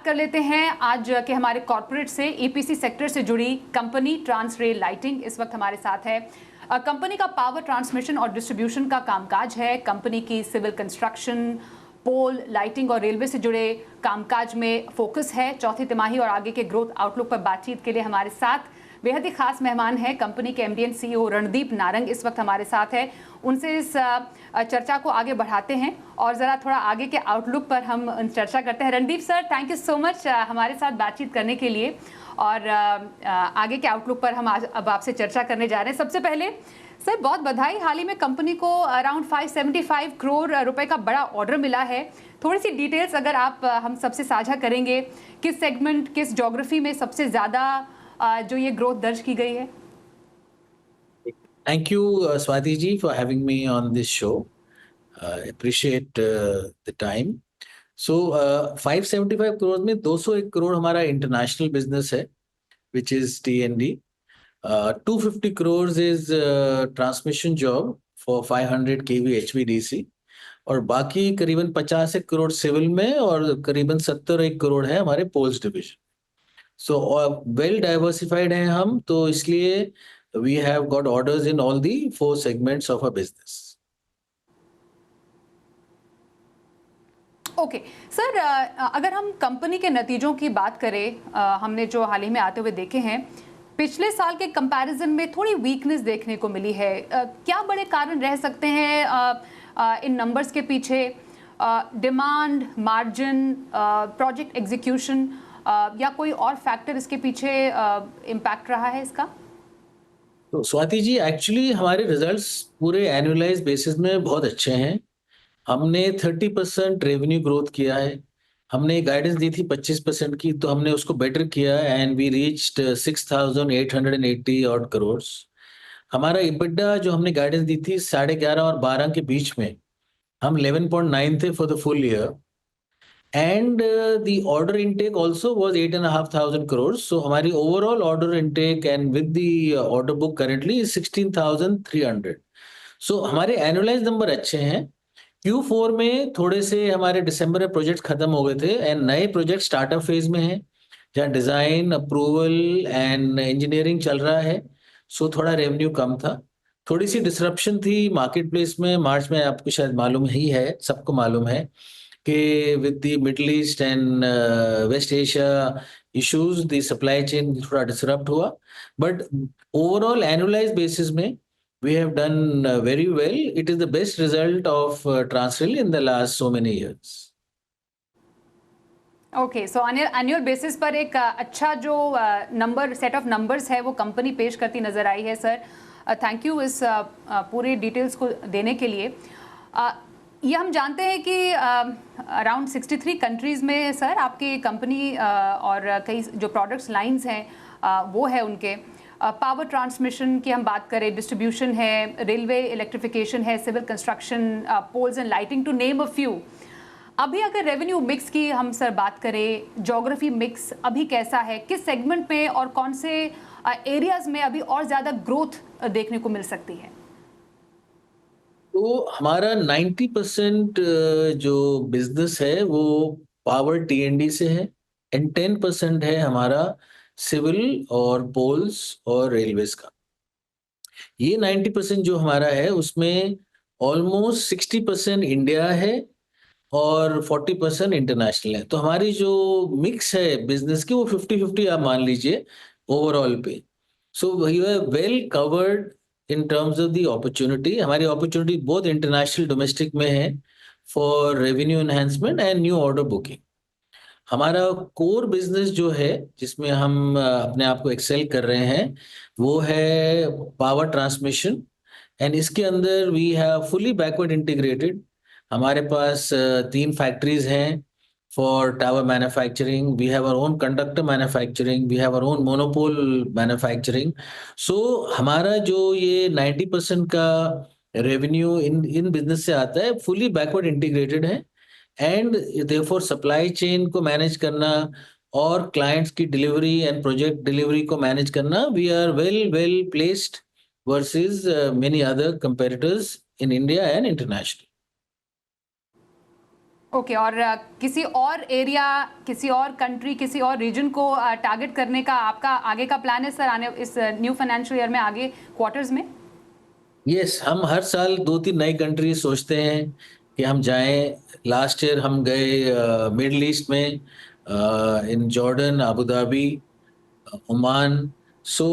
कर लेते हैं आज के हमारे कॉर्पोरेट से। ईपीसी सेक्टर से जुड़ी कंपनी ट्रांसरेल लाइटिंग इस वक्त हमारे साथ है। कंपनी का पावर ट्रांसमिशन और डिस्ट्रीब्यूशन का कामकाज है। कंपनी की सिविल कंस्ट्रक्शन, पोल, लाइटिंग और रेलवे से जुड़े कामकाज में फोकस है। चौथी तिमाही और आगे के ग्रोथ आउटलुक पर बातचीत के लिए हमारे साथ बेहद ही खास मेहमान है कंपनी के MD and CEO Randeep Narang इस वक्त हमारे साथ है। उनसे इस चर्चा को आगे बढ़ाते हैं और ज़रा थोड़ा आगे के आउटलुक पर हम चर्चा करते हैं। Randeep sir, thank you so much हमारे साथ बातचीत करने के लिए और आगे के आउटलुक पर हम अब आपसे चर्चा करने जा रहे हैं। सबसे पहले सर बहुत बधाई, हाल ही में कंपनी को अराउंड 575 करोड़ रुपए का बड़ा ऑर्डर मिला है। थोड़ी सी डिटेल्स अगर आप हम सबसे साझा करेंगे, किस सेगमेंट, किस ज्योग्राफी में सबसे ज़्यादा जो ये ग्रोथ दर्ज की गई है। Thank you, Swati ji, for having me on this show. I appreciate the time. So, 575 crores में 201 करोड़ हमारा इंटरनेशनल बिजनेस है, which is T&D. 250 crores is transmission job for 500 kV HVDC. और बाकी करीबन 50 करोड़ सिविल में और करीबन 70 करोड़ है हमारे poles division. So, well diversified हैं हम, तो इसलिए we have got orders in all the 4 segments of our business. Okay sir, अगर हम कंपनी के नतीजों की बात करें, हमने जो हाल ही में आते हुए देखे हैं, पिछले साल के कंपैरिजन में थोड़ी वीकनेस देखने को मिली है। क्या बड़े कारण रह सकते हैं इन नंबर्स के पीछे? डिमांड, मार्जिन, प्रोजेक्ट एग्जीक्यूशन या कोई और फैक्टर इसके पीछे इम्पैक्ट रहा है इसका? तो स्वाति जी, एक्चुअली हमारे रिजल्ट्स पूरे एनुअलाइज बेसिस में बहुत अच्छे हैं। हमने 30% रेवेन्यू ग्रोथ किया है। हमने गाइडेंस दी थी 25% की, तो हमने उसको बेटर किया and we reached 6,880 odd crore. हमारा इबिडा जो हमने गाइडेंस दी थी 11.5 और 12 के बीच में, हम 11.9 थे for the full year. And the order intake also was 8,500 crores. So हमारी overall order intake and with the order book currently is 16,300. So हमारे annualized number अच्छे हैं। Q4 में थोड़े से हमारे दिसंबर में प्रोजेक्ट खत्म हो गए थे एंड नए प्रोजेक्ट स्टार्टअप फेज में हैं, जहाँ डिजाइन, अप्रूवल एंड इंजीनियरिंग चल रहा है। सो थोड़ा रेवेन्यू कम था, थोड़ी सी डिसरप्शन थी मार्केट प्लेस में। मार्च में आपको शायद मालूम ही है, सबको मालूम है कि with the Middle East and West Asia issues the supply chain थोड़ा डिसरप्ट हुआ, बट ओवरऑल एनुअलाइज बेसिस में we have done very well. It is the best result of Transrail in the last so many years. Okay, so annual basis पर एक अच्छा जो number, set of numbers है वो company पेश करती नजर आई है। सर थैंक यू इस पूरे डिटेल्स को देने के लिए। ये हम जानते हैं कि अराउंड 63 कंट्रीज़ में सर आपकी कंपनी और कई जो प्रोडक्ट्स लाइंस हैं वो है उनके। पावर ट्रांसमिशन की हम बात करें, डिस्ट्रीब्यूशन है, रेलवे इलेक्ट्रिफिकेशन है, civil construction, poles and lighting, to name a few. अभी अगर रेवेन्यू मिक्स की हम सर बात करें, ज्योग्राफी मिक्स अभी कैसा है, किस सेगमेंट में और कौन से एरियाज़ में अभी और ज़्यादा ग्रोथ देखने को मिल सकती है? तो हमारा 90% जो बिजनेस है वो पावर टी&डी से है एंड 10% है हमारा सिविल और पोल्स और रेलवेज का। ये 90% जो हमारा है उसमें ऑलमोस्ट 60% इंडिया है और 40% इंटरनेशनल है। तो हमारी जो मिक्स है बिजनेस की वो 50-50 आप मान लीजिए ओवरऑल पे। So we are well covered in terms of the opportunity. हमारी अपॉर्चुनिटी बहुत इंटरनेशनल, डोमेस्टिक में है for revenue enhancement and new order booking. हमारा कोर बिजनेस जो है जिसमें हम अपने आप को एक्सेल कर रहे हैं वो है पावर ट्रांसमिशन एंड इसके अंदर we have fully backward integrated. हमारे पास 3 फैक्ट्रीज हैं for tower manufacturing, we have our own conductor manufacturing, we have our own monopole manufacturing. So हमारा जो ये 90% का रेवेन्यू इन बिजनेस से आता है फुली बैकवर्ड इंटीग्रेटेड है एंड देयरफॉर सप्लाई चेन को मैनेज करना और क्लाइंट्स की डिलीवरी एंड प्रोजेक्ट डिलीवरी को मैनेज करना, we are well placed versus many other competitors in India and internationally. Okay और किसी और एरिया, किसी और कंट्री, किसी और रीजन को टारगेट करने का आपका आगे का प्लान है सर, आने इस न्यू फाइनेंशियल ईयर में, आगे क्वार्टर्स में? यस, हम हर साल 2-3 नई कंट्री सोचते हैं कि हम जाएं। लास्ट ईयर हम गए मिडल ईस्ट में, in Jordan, Abu Dhabi, Oman. So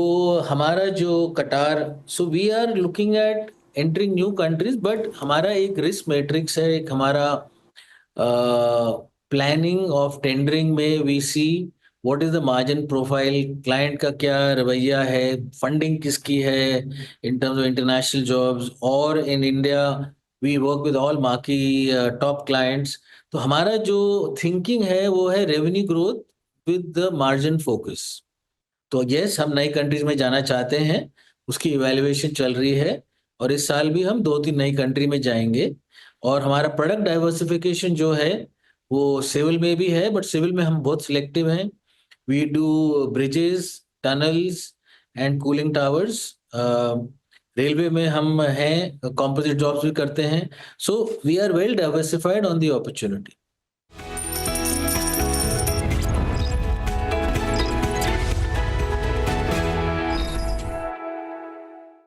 हमारा जो Qatar, so we are looking at entering new countries, but हमारा एक रिस्क मैट्रिक्स है, एक हमारा प्लानिंग ऑफ टेंडरिंग में we see what is the margin profile, client का क्या रवैया है, फंडिंग किसकी है in terms of international jobs, और in India we work with all marquee top clients. तो हमारा जो थिंकिंग है वो है revenue growth with the margin focus. तो यस, हम नई कंट्रीज में जाना चाहते हैं, उसकी इवैल्यूएशन चल रही है, और इस साल भी हम 2-3 नई कंट्री में जाएंगे। और हमारा प्रोडक्ट डाइवर्सिफिकेशन जो है वो सिविल में भी है, बट सिविल में हम बहुत सिलेक्टिव हैं। We do bridges, tunnels and cooling towers. Railway में हम हैं, कंपोजिट जॉब्स भी करते हैं। So we are well diversified on the opportunity.